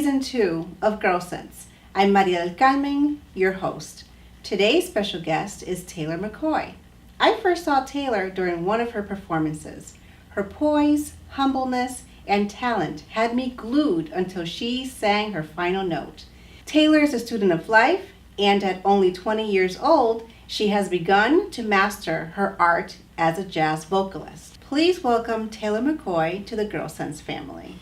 Season 2 of Gyrlsense. I'm Maria del Carmen, your host. Today's special guest is Taylor McCoy. I first saw Taylor during one of her performances. Her poise, humbleness, and talent had me glued until she sang her final note. Taylor is a student of life, and at only 20 years old, she has begun to master her art as a jazz vocalist. Please welcome Taylor McCoy to the Gyrlsense family.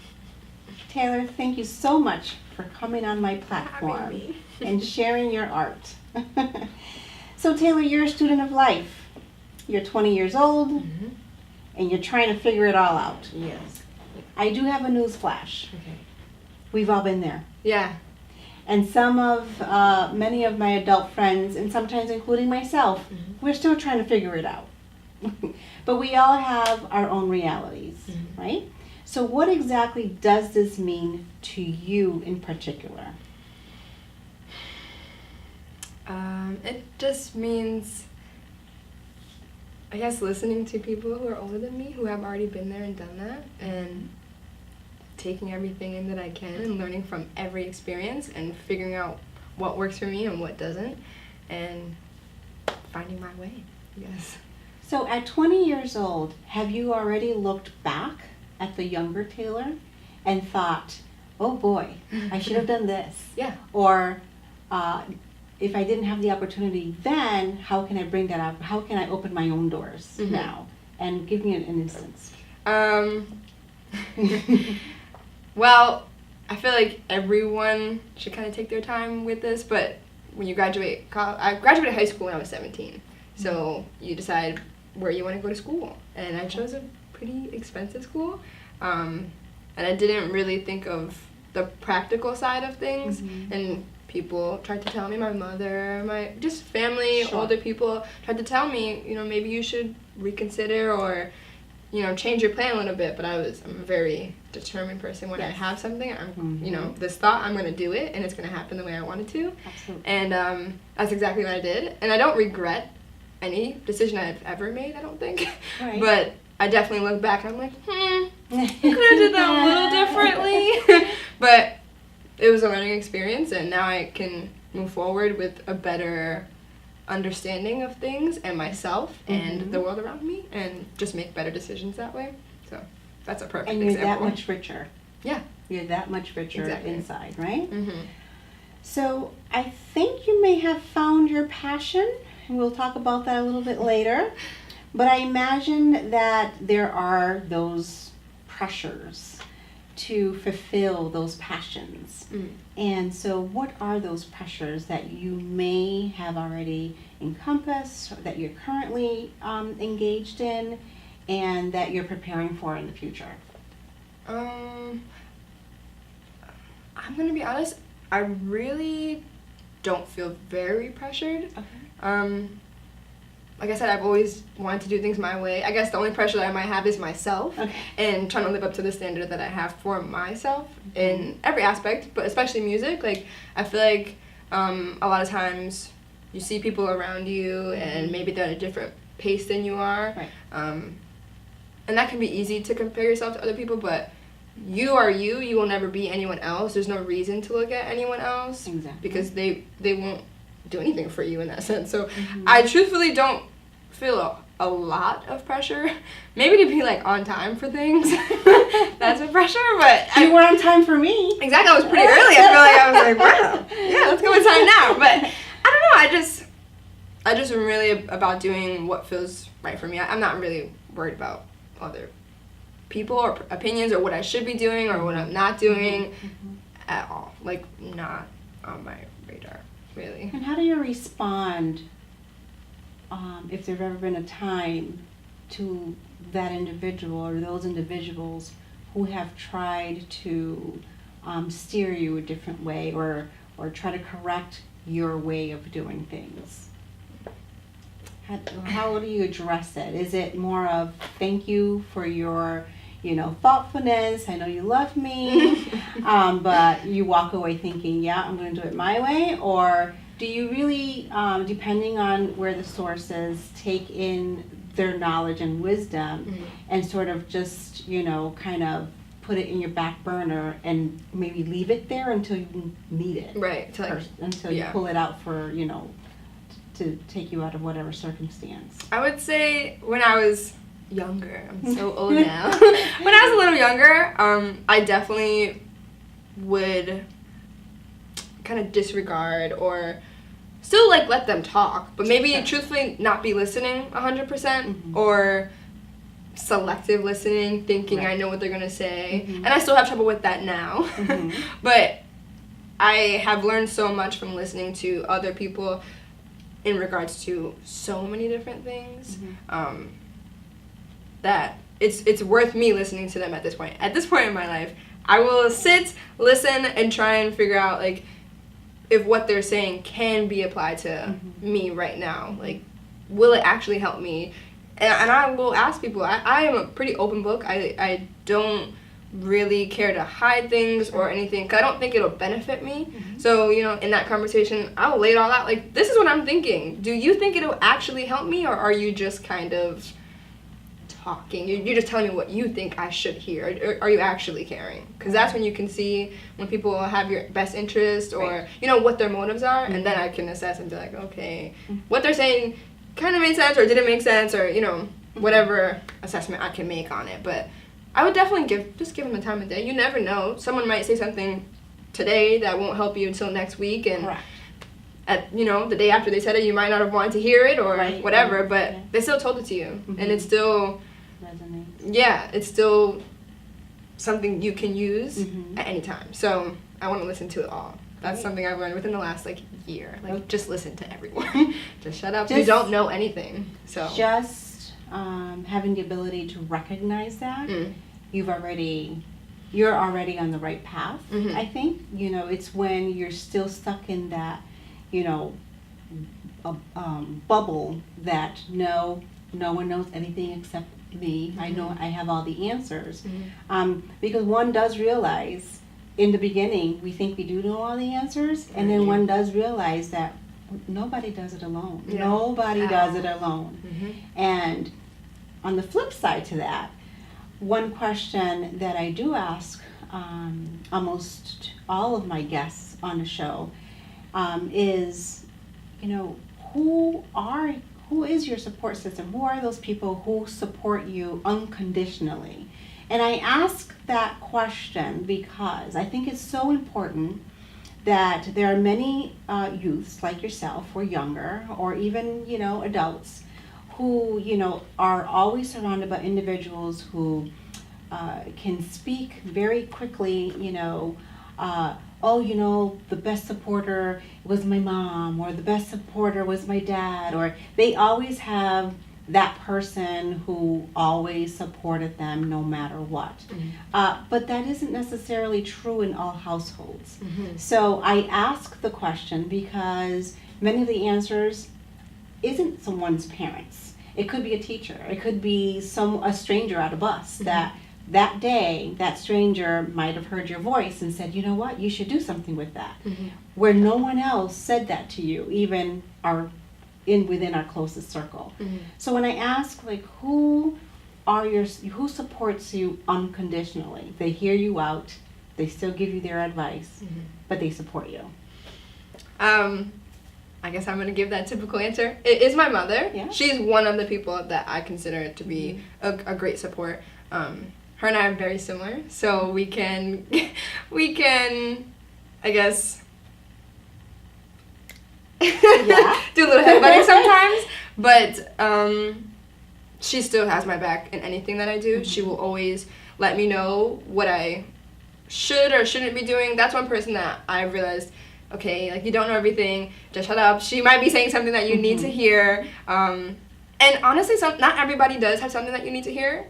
Taylor, thank you so much for coming on my platform and sharing your art. So Taylor, you're a student of life. You're 20 years old, and you're trying to figure it all out. Yes. I do have a news flash. Okay. We've all been there. Yeah. And many of my adult friends, and sometimes including myself, we're still trying to figure it out. But we all have our own realities, right? So what exactly does this mean to you in particular? It just means, I guess, listening to people who are older than me, who have already been there and done that, and taking everything in that I can and learning from every experience and figuring out what works for me and what doesn't, and finding my way, I guess. So at 20 years old, have you already looked back at the younger Taylor and thought, oh boy, I should have done this? Yeah. Or if I didn't have the opportunity then, how can I bring that up? How can I open my own doors now? And give me an instance. Well, I feel like everyone should kind of take their time with this, but when you graduate college, I graduated high school when I was 17, so you decide where you want to go to school, and I chose a pretty expensive school, and I didn't really think of the practical side of things, and people tried to tell me, my mother, my just family, older people tried to tell me, maybe you should reconsider or, change your plan a little bit, but I'm a very determined person. When I have something, I'm, this thought, I'm going to do it, and it's going to happen the way I want it to. Absolutely. And that's exactly what I did, and I don't regret any decision I've ever made, I don't think. Right. But I definitely look back and I'm like, I could have did that a little differently. But it was a learning experience, and now I can move forward with a better understanding of things and myself and the world around me, and just make better decisions that way. So that's a perfect example. And you're that much richer. Yeah. You're that much richer inside, right? Mm-hmm. So I think you may have found your passion, and we'll talk about that a little bit later. But I imagine that there are those pressures to fulfill those passions. And so what are those pressures that you may have already encompassed, or that you're currently engaged in, and that you're preparing for in the future? I'm going to be honest, I really don't feel very pressured. Okay. Like I said, I've always wanted to do things my way. I guess the only pressure that I might have is myself, and trying to live up to the standard that I have for myself in every aspect, but especially music. Like, I feel like a lot of times you see people around you, and maybe they're at a different pace than you are. Right. And that can be easy to compare yourself to other people, but you are you. You will never be anyone else. There's no reason to look at anyone else, because they won't do anything for you in that sense. So I truthfully don't feel a lot of pressure. Maybe to be like on time for things. That's a pressure, but you were on time for me. Exactly, I was pretty early. I feel like I was like, wow, yeah, let's go in time now. But I don't know, I just am really about doing what feels right for me. I'm not really worried about other people or opinions or what I should be doing or what I'm not doing at all. Like, not on my radar, really. And how do you respond if there's ever been a time to that individual or those individuals who have tried to steer you a different way or try to correct your way of doing things? How do you address it? Is it more of thank you for your thoughtfulness, I know you love me, but you walk away thinking, yeah, I'm going to do it my way? Or do you really, depending on where the source is, take in their knowledge and wisdom and sort of just, kind of put it in your back burner and maybe leave it there until you need it. Right. Until you pull it out for, to take you out of whatever circumstance. I would say when I was younger, I'm so old now. When I was a little younger, I definitely would kind of disregard or still let them talk, but maybe truthfully not be listening 100% or selective listening, thinking I know what they're gonna say, and I still have trouble with that now. But I have learned so much from listening to other people in regards to so many different things, that it's worth me listening to them at this point. At this point in my life, I will sit, listen, and try and figure out if what they're saying can be applied to me right now. Will it actually help me? And I will ask people. I am a pretty open book. I don't really care to hide things or anything, because I don't think it'll benefit me. So, in that conversation, I'll lay it all out. This is what I'm thinking. Do you think it'll actually help me, or are you just kind of talking? You're just telling me what you think I should hear. Or are you actually caring? Because that's when you can see when people have your best interest or, what their motives are. And then I can assess and be like, okay, what they're saying kind of made sense or didn't make sense, or, whatever assessment I can make on it. But I would definitely give them the time of day. You never know. Someone might say something today that won't help you until next week. And at the day after they said it, you might not have wanted to hear it or whatever, but they still told it to you. And it still resonates. Yeah, it's still something you can use at any time. So I want to listen to it all. That's something I've learned within the last year. Just listen to everyone. Just shut up. You don't know anything. So just having the ability to recognize that you're already on the right path. I think it's when you're still stuck in that bubble that no one knows anything except me. I know I have all the answers. Because one does realize in the beginning we think we do know all the answers, and then one does realize that nobody does it alone. Nobody does it alone. And on the flip side to that, one question that I do ask almost all of my guests on the show is, who is your support system? Who are those people who support you unconditionally? And I ask that question because I think it's so important that there are many youths like yourself or younger or even, adults who, are always surrounded by individuals who can speak very quickly, the best supporter was my mom, or the best supporter was my dad, or they always have that person who always supported them no matter what. But that isn't necessarily true in all households. So I ask the question because many of the answers isn't someone's parents. It could be a teacher. It could be a stranger at a bus that day, that stranger might have heard your voice and said, you know what, you should do something with that. Where no one else said that to you, even within our closest circle. So when I ask, who supports you unconditionally? They hear you out, they still give you their advice, but they support you. I guess I'm going to give that typical answer. It is my mother. Yeah. She's one of the people that I consider to be a great support. Her and I are very similar, so we can, I guess, do a little headbutting sometimes, but she still has my back in anything that I do. She will always let me know what I should or shouldn't be doing. That's one person that I've realized, okay, you don't know everything, just shut up. She might be saying something that you need to hear. And honestly, not everybody does have something that you need to hear,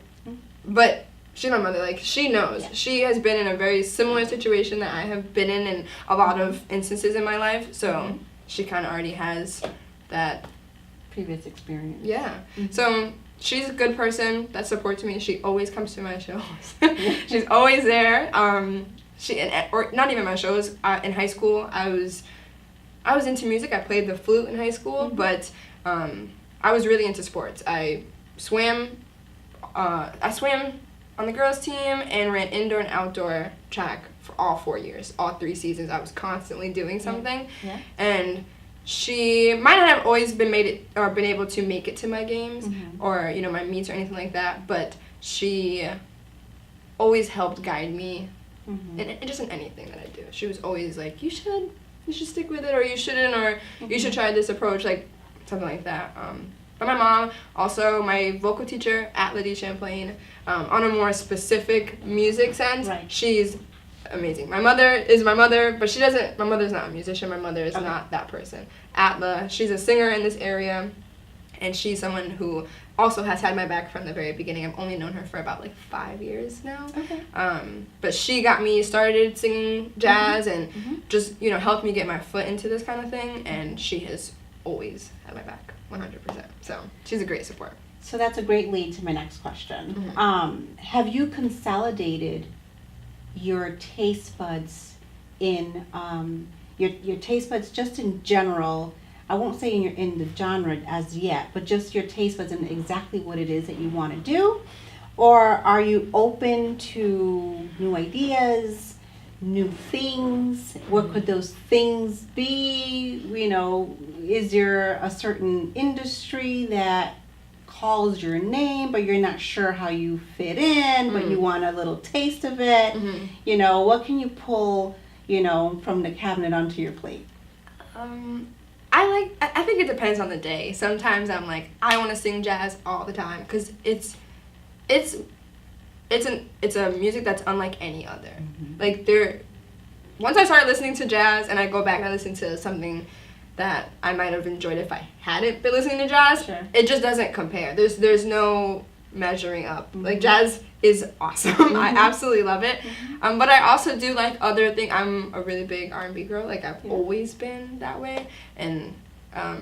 but she's my mother. She knows. Yeah. She has been in a very similar situation that I have been in a lot of instances in my life, so she kind of already has that previous experience. Yeah. So she's a good person that supports me. She always comes to my shows. She's always there. Or not even my shows. In high school, I was into music. I played the flute in high school, but I was really into sports. I swam on the girls' team and ran indoor and outdoor track for all 4 years. All 3 seasons, I was constantly doing something. Yeah. And she might not have always been been able to make it to my games or, you know, my meets or anything like that, but she always helped guide me in just in anything that I do. She was always like, you should stick with it, or you shouldn't, or you should try this approach, like something like that. But my mom, also my vocal teacher at Lydia Champlain, on a more specific music sense, she's amazing. My mother is my mother, but my mother's not a musician. My mother is not that person. Atla, she's a singer in this area, and she's someone who also has had my back from the very beginning. I've only known her for about like 5 years now. Okay. But she got me started singing jazz and just, you know, helped me get my foot into this kind of thing, and she has always had my back 100%. So she's a great support. So that's a great lead to my next question. Have you consolidated your taste buds in your taste buds just in general? I won't say in the genre as yet, but just your taste buds and exactly what it is that you want to do? Or are you open to new ideas, new things? What could those things be? You know, is there a certain industry that calls your name, but you're not sure how you fit in, but you want a little taste of it? You know, what can you pull, you know, from the cabinet onto your plate? I think it depends on the day. Sometimes I'm like, I want to sing jazz all the time because it's a music that's unlike any other. Like once I start listening to jazz and I go back and I listen to something that I might have enjoyed if I hadn't been listening to jazz, it just doesn't compare. There's no measuring up. Like, jazz is awesome. I absolutely love it. But I also do like other things. I'm a really big R&B girl. Like, I've always been that way, and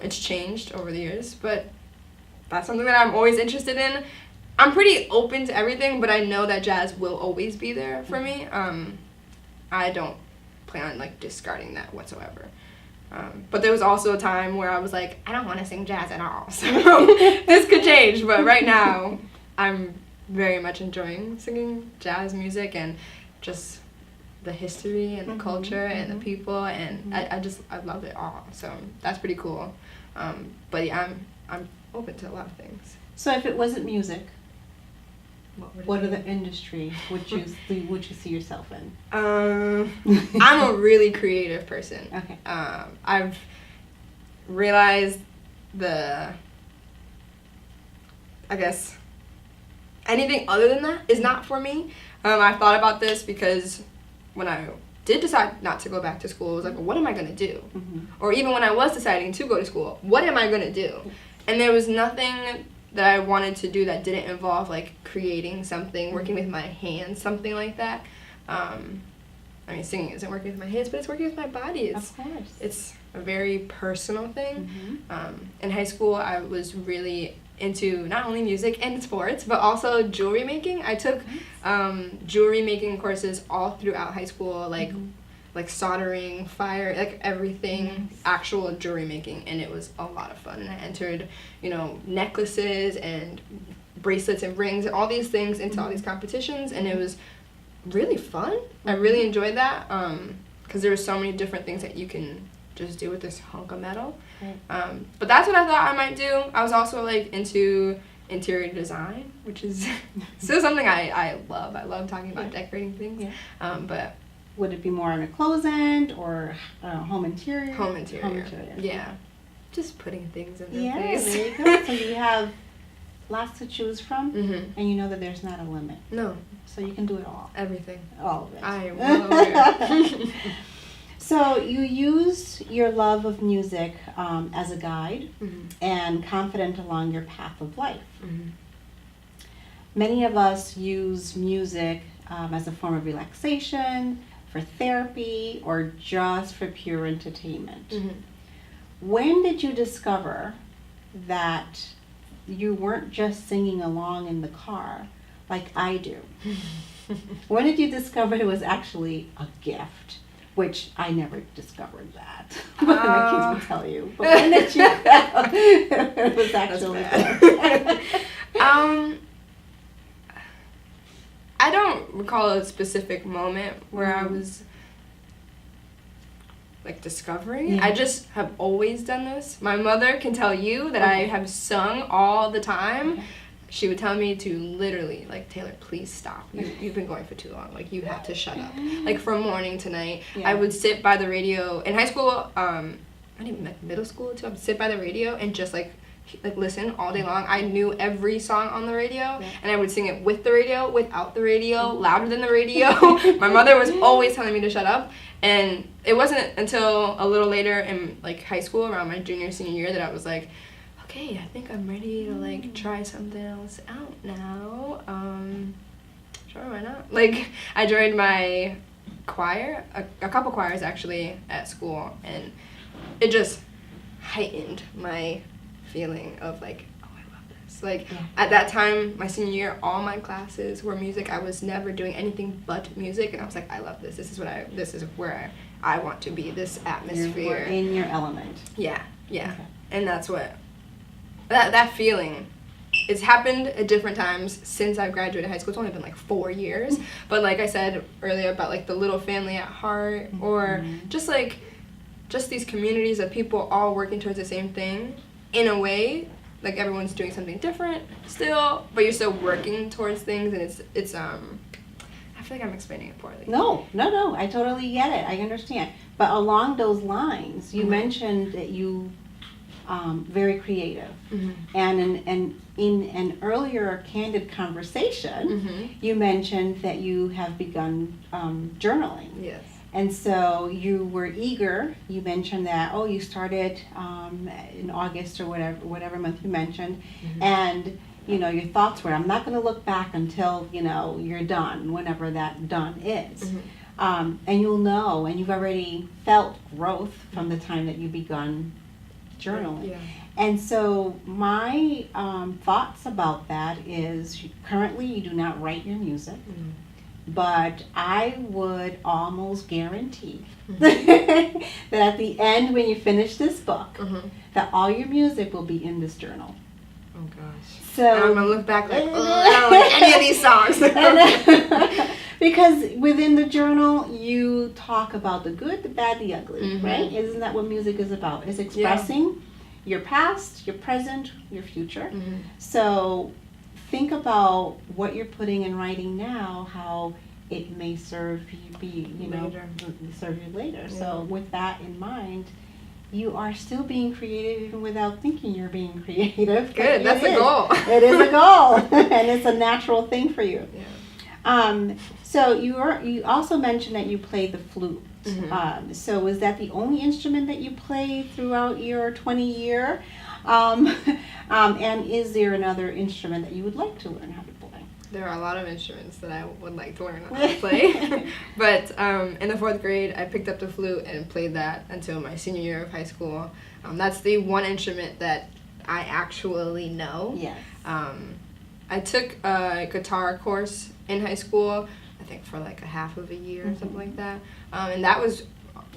it's changed over the years, but that's something that I'm always interested in. I'm pretty open to everything, but I know that jazz will always be there for me. I don't plan on, like, discarding that whatsoever. But there was also a time where I was like, I don't want to sing jazz at all. So this could change. But right now, I'm very much enjoying singing jazz music and just the history and the culture and the people. And I love it all. So that's pretty cool. But yeah, I'm open to a lot of things. So if it wasn't music, what other industry would you see yourself in? I'm a really creative person. Okay. I've realized I guess anything other than that is not for me. I've thought about this because when I did decide not to go back to school, I was like, well, what am I going to do? Or even when I was deciding to go to school, what am I going to do? And there was nothing that I wanted to do that didn't involve, like, creating something, working with my hands, something like that. I mean, singing isn't working with my hands, but it's working with my body. Of course. It's a very personal thing. In high school, I was really into not only music and sports, but also jewelry making. I took jewelry making courses all throughout high school, like soldering, fire, like everything, actual jewelry making, and it was a lot of fun. And I entered, you know, necklaces and bracelets and rings and all these things into all these competitions, and it was really fun. I really enjoyed that because there were so many different things that you can just do with this hunk of metal. But that's what I thought I might do. I was also, like, into interior design, which is still something I love. I love talking about decorating things. But would it be more on a clothes end or home interior? Home interior. Yeah. Just putting things in their place. There you go. So you have lots to choose from, and you know that there's not a limit. No. So you can do it all. Everything. All of it. I am well aware. So you used your love of music as a guide and confident along your path of life. Many of us use music as a form of relaxation, for therapy, or just for pure entertainment. When did you discover that you weren't just singing along in the car like I do? When did you discover it was actually a gift? Which I never discovered that. My kids will tell you. But when did you know it was actually a gift? I don't recall a specific moment where I was like discovering it. I just have always done this. My mother can tell you that I have sung all the time. Okay. She would tell me to literally, like, Taylor, please stop. You've been going for too long. Like, you have to shut up. Like, from morning to night. Yeah. I would sit by the radio. In high school, not even like middle school too, I would sit by the radio and just, like listen all day long. I knew every song on the radio, and I would sing it with the radio, without the radio, louder than the radio. My mother was always telling me to shut up, and it wasn't until a little later in, like, high school, around my junior, senior year, that I was like, okay, I think I'm ready to, like, try something else out now. Sure, why not? Like, I joined my choir, a couple choirs, actually, at school, and it just heightened my feeling of, like, oh, I love this. Like, at that time, my senior year, all my classes were music. I was never doing anything but music, and I was like, I love this. This is where I want to be, this atmosphere. You're in your element. Yeah. Okay. And that's what, that feeling, it's happened at different times since I've graduated high school. It's only been like 4 years. But like I said earlier about, like, the little family at heart, or just these communities of people all working towards the same thing, in a way, like, everyone's doing something different still, but you're still working towards things, and it's I feel like I'm explaining it poorly. No, I totally get it. I understand. But along those lines, you mentioned that you very creative, and in an earlier candid conversation, you mentioned that you have begun journaling. Yes. And so you were eager. You mentioned that, you started in August or whatever month you mentioned, and your thoughts were, I'm not going to look back until you're done, whenever that done is. And you'll know, and you've already felt growth from the time that you begun journaling. Yeah. And so my thoughts about that is, currently you do not write your music. But I would almost guarantee that at the end, when you finish this book, that all your music will be in this journal. Oh gosh. So I'm gonna look back like, I don't like any of these songs. Because within the journal, you talk about the good, the bad, the ugly, right? Isn't that what music is about? It's expressing your past, your present, your future. So think about what you're putting in writing now, how it may serve you, serve you later. So with that in mind, you are still being creative even without thinking you're being creative. Good, that's the goal. It is a goal, and it's a natural thing for you. So you also mentioned that you play the flute. So was that the only instrument that you played throughout your 20-year? And is there another instrument that you would like to learn how to play? There are a lot of instruments that I would like to learn how to play. But in the 4th grade, I picked up the flute and played that until my senior year of high school. That's the one instrument that I actually know. Yes. I took a guitar course in high school, I think for like a half of a year or something like that. And that was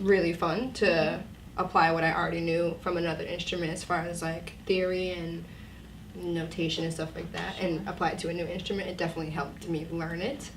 really fun to apply what I already knew from another instrument as far as, like, theory and notation and stuff like that, and apply it to a new instrument. It definitely helped me learn it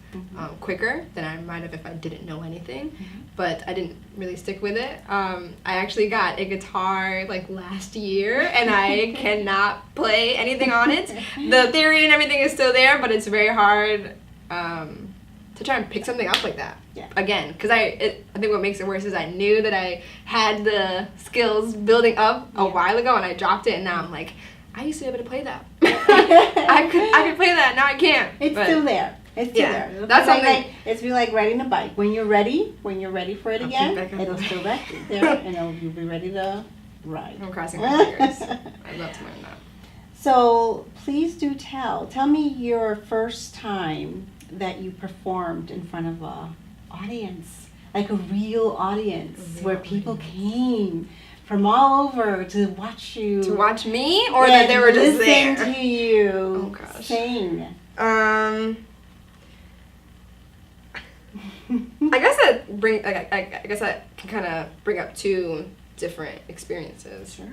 quicker than I might have if I didn't know anything. But I didn't really stick with it. I actually got a guitar, like, last year, and I cannot play anything on it. The theory and everything is still there, but it's very hard to try and pick something up like that again, because I think what makes it worse is I knew that I had the skills building up a while ago, and I dropped it, and now I'm like, I used to be able to play that. I could play that, now I can't. It's still there. It's still there. That's something. It's like riding a bike. When you're ready for it again, it'll still be there, and you'll be ready to ride. I'm crossing my fingers. I'd love to learn that. So please do tell me your first time that you performed in front of a audience, like a real audience, where people came from all over to watch you. To watch me, or that they were just there? Listen to you. Oh gosh. Sing. I guess that can kind of bring up 2 different experiences. Sure.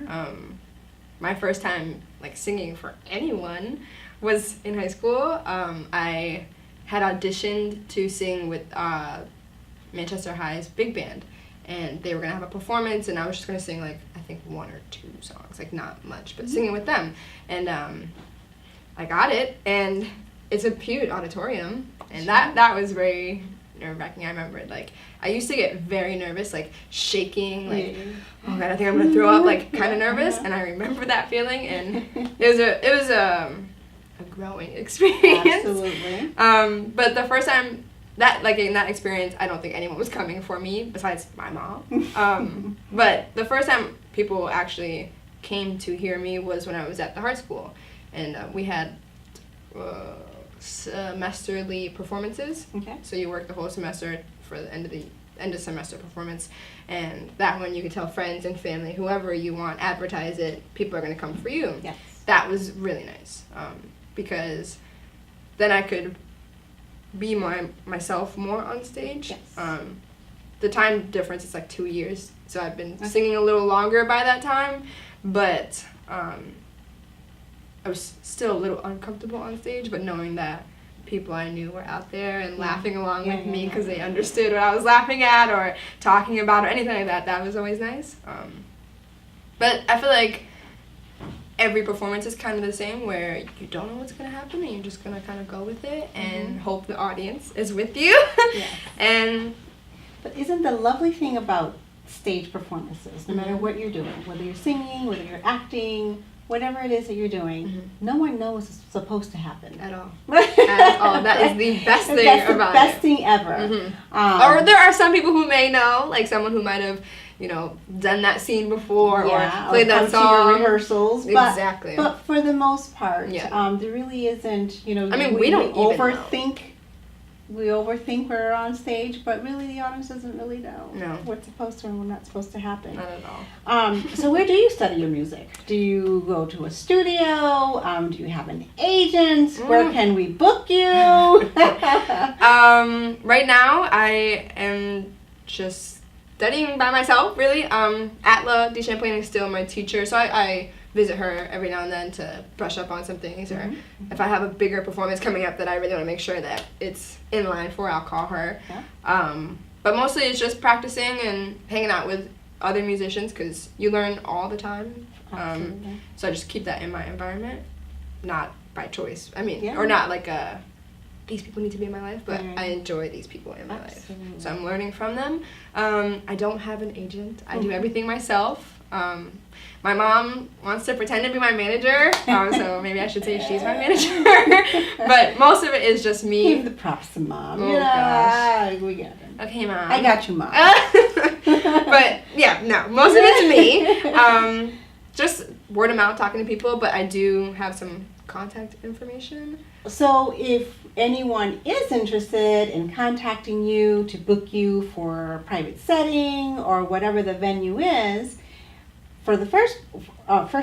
My first time, like, singing for anyone was in high school. I had auditioned to sing with Manchester High's big band, and they were gonna have a performance, and I was just gonna sing like I think 1 or 2 songs, like not much, but singing with them, and I got it, and it's a huge auditorium, and that was very nerve-wracking. I remember it, like I used to get very nervous, like shaking, like oh god, I think I'm gonna throw up, like kind of nervous, and I remember that feeling, and it was a growing experience. Absolutely. But the first time that, like in that experience, I don't think anyone was coming for me besides my mom. But the first time people actually came to hear me was when I was at the art school, and we had semesterly performances. Okay. So you work the whole semester for the end of semester performance, and that one you could tell friends and family, whoever you want, advertise it. People are going to come for you. Yes. That was really nice, because then I could be myself more on stage. Yes. The time difference is like 2 years, so I've been singing a little longer by that time, but I was still a little uncomfortable on stage, but knowing that people I knew were out there and laughing along with me because they understood what I was laughing at or talking about or anything like that, that was always nice. But I feel like every performance is kind of the same, where you don't know what's going to happen and you're just going to kind of go with it and hope the audience is with you. Yes. But isn't the lovely thing about stage performances, no matter what you're doing, whether you're singing, whether you're acting, whatever it is that you're doing, no one knows what's supposed to happen. At all. At all. That is the best thing about it. That's the best thing ever. Or there are some people who may know, like someone who might have, done that scene before or played that song. To your rehearsals. Exactly. But for the most part, Yeah. there really isn't, I mean, we don't even overthink. Know. We overthink we're on stage, but really the audience doesn't really know what's supposed to and what's not supposed to happen. Not at all. So where do you study your music? Do you go to a studio? Do you have an agent? Where can we book you? Right now, I am just studying by myself, really. Atla de Champlain is still my teacher, so I visit her every now and then to brush up on some things, or if I have a bigger performance coming up that I really want to make sure that it's in line for, I'll call her. But mostly it's just practicing and hanging out with other musicians, because you learn all the time. So I just keep that in my environment, not by choice. I mean, or not like these people need to be in my life, but I enjoy these people in my life. So I'm learning from them. I don't have an agent. I do everything myself. My mom wants to pretend to be my manager, so maybe I should say she's my manager. But most of it is just me. Give the props to Mom. Oh, gosh. We got it. Okay, Mom. I got you, Mom. But, yeah, no, most of it's me. Just word of mouth, talking to people, but I do have some contact information. So if anyone is interested in contacting you to book you for a private setting or whatever the venue is, for the first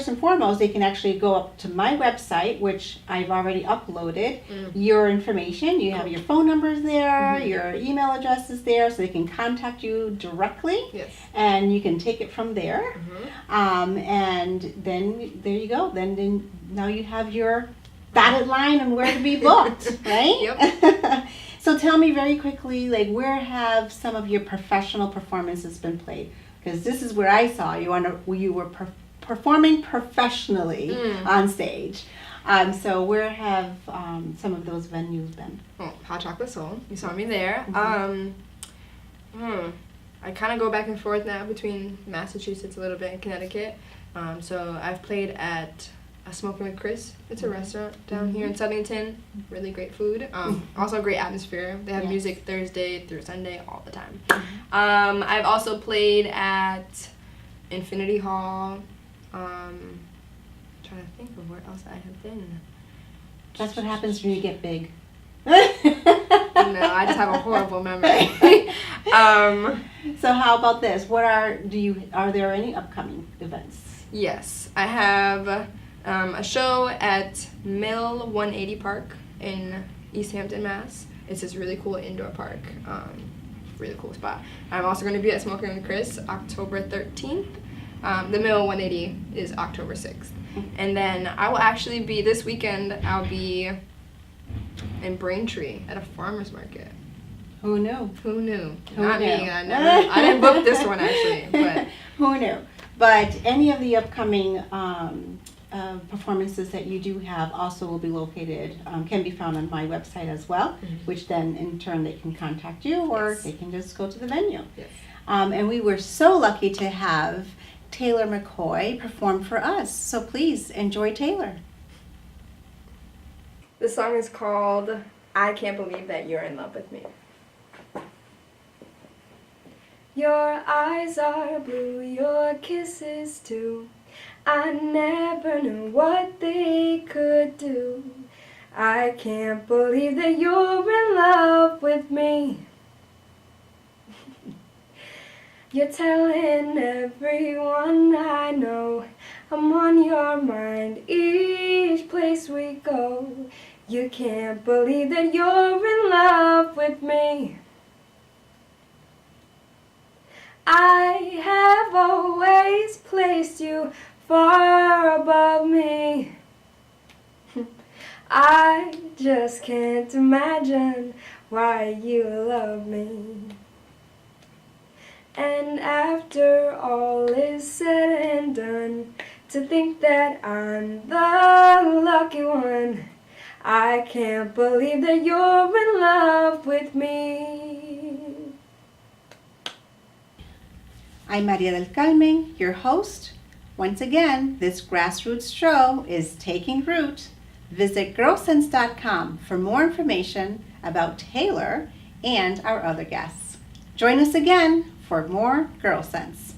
and foremost, they can actually go up to my website, which I've already uploaded your information. You have your phone numbers there, your email address is there, so they can contact you directly. Yes. And you can take it from there. And then there you go. Then now you have your dotted line on where to be booked, right? Yep. So tell me very quickly, like, where have some of your professional performances been played? Because this is where I saw you you were performing professionally on stage. So where have some of those venues been? Oh, Hot Chocolate Soul. You saw me there. I kind of go back and forth now between Massachusetts a little bit and Connecticut. So I've played at Smoking with Chris. It's a restaurant down here in Southington. Really great food. Also great atmosphere. They have music Thursday through Sunday all the time. I've also played at Infinity Hall. Trying to think of where else I have been. That's what happens when you get big. No, I just have a horrible memory. So how about this? Are there any upcoming events? Yes, I have a show at Mill 180 Park in East Hampton, Mass. It's this really cool indoor park. Really cool spot. I'm also going to be at Smoking with Chris October 13th. The Mill 180 is October 6th. And then I will actually be, this weekend, I'll be in Braintree at a farmer's market. Who knew? Who knew? Who Not knew? me. I didn't book this one actually, but Who knew? But any of the upcoming performances that you do have also will be located, can be found on my website as well, which then in turn they can contact you, or Yes. they can just go to the venue. yes. And we were so lucky to have Taylor McCoy perform for us. So please enjoy Taylor. The song is called I Can't Believe That You're in Love with Me. Your eyes are blue, your kisses too. I never knew what they could do. I can't believe that you're in love with me. You're telling everyone I know I'm on your mind each place we go. You can't believe that you're in love with me. I have always placed you far above me. I just can't imagine why you love me. And after all is said and done, to think that I'm the lucky one, I can't believe that you're in love with me. I'm Maria del Carmen, your host. Once again, this grassroots show is taking root. Visit Gyrlsense.com for more information about Taylor and our other guests. Join us again for more Gyrlsense.